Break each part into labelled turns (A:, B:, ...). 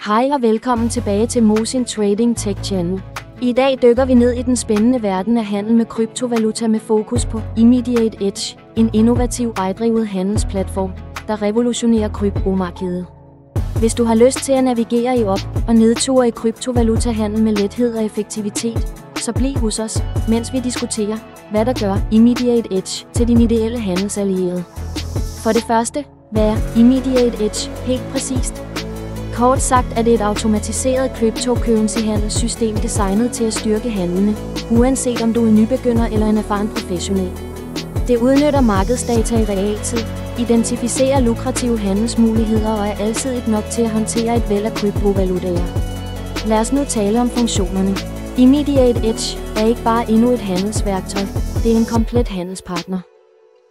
A: Hej og velkommen tilbage til Mosin Trading Tech Channel. I dag dykker vi ned i den spændende verden af handel med kryptovaluta med fokus på Immediate Edge, en innovativ ejdrevet handelsplatform, der revolutionerer kryptomarkedet. Hvis du har lyst til at navigere i op- og nedture i kryptovalutahandel med lethed og effektivitet, så bliv hos os, mens vi diskuterer, hvad der gør Immediate Edge til din ideelle handelsallierede. For det første, hvad er Immediate Edge helt præcist? Kort sagt er det et automatiseret cryptocurrency-handelssystem designet til at styrke handlene, uanset om du er nybegynder eller en erfaren professionel. Det udnytter markedsdata i realtid, identificerer lukrative handelsmuligheder og er alsidigt nok til at håndtere et væld af kryptovalutaer. Lad os nu tale om funktionerne. Immediate Edge er ikke bare endnu et handelsværktøj, det er en komplet handelspartner.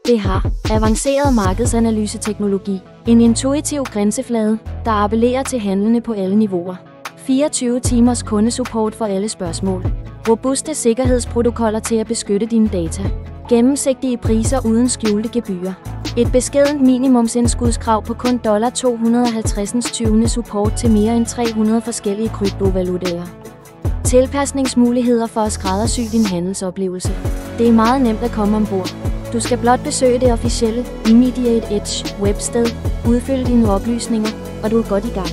A: Det har avanceret markedsanalyseteknologi, en intuitiv grænseflade, der appellerer til handlende på alle niveauer. 24 timers kundesupport for alle spørgsmål. Robuste sikkerhedsprotokoller til at beskytte dine data. Gennemsigtige priser uden skjulte gebyrer. Et beskedent minimumsindskudskrav på kun $250 support til mere end 300 forskellige kryptovalutaer. Tilpasningsmuligheder for at skræddersy din handelsoplevelse. Det er meget nemt at komme ombord. Du skal blot besøge det officielle Immediate Edge websted, udfylde dine oplysninger, og du er godt i gang.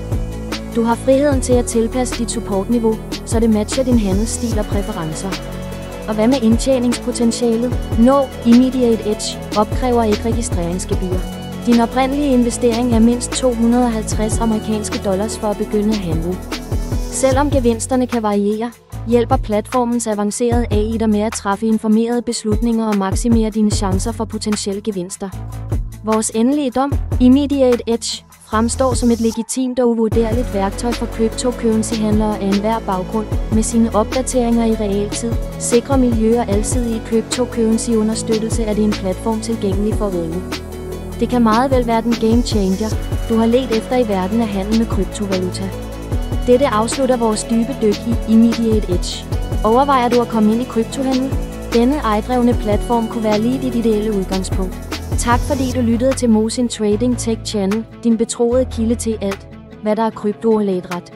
A: Du har friheden til at tilpasse dit supportniveau, så det matcher din handelsstil og præferencer. Og hvad med indtjeningspotentialet? Immediate Edge opkræver ikke registreringsgebyr. Din oprindelige investering er mindst $250 for at begynde at handle. Selvom gevinsterne kan variere, hjælper platformens avancerede AI dig med at træffe informerede beslutninger og maksimere dine chancer for potentielle gevinster. Vores endelige dom, Immediate Edge, fremstår som et legitimt og uvurderligt værktøj for cryptocurrency-handlere af enhver baggrund, med sine opdateringer i realtid, sikre miljø og alsidige cryptocurrency-understøttelse er det en platform tilgængelig for alle. Det kan meget vel være den game changer, du har ledt efter i verden af handel med kryptovaluta. Dette afslutter vores dybe dyk i Immediate Edge. Overvejer du at komme ind i kryptohandel? Denne ejdrevne platform kunne være lige dit ideelle udgangspunkt. Tak fordi du lyttede til Mosin Trading Tech Channel, din betroede kilde til alt, hvad der er kryptorelateret.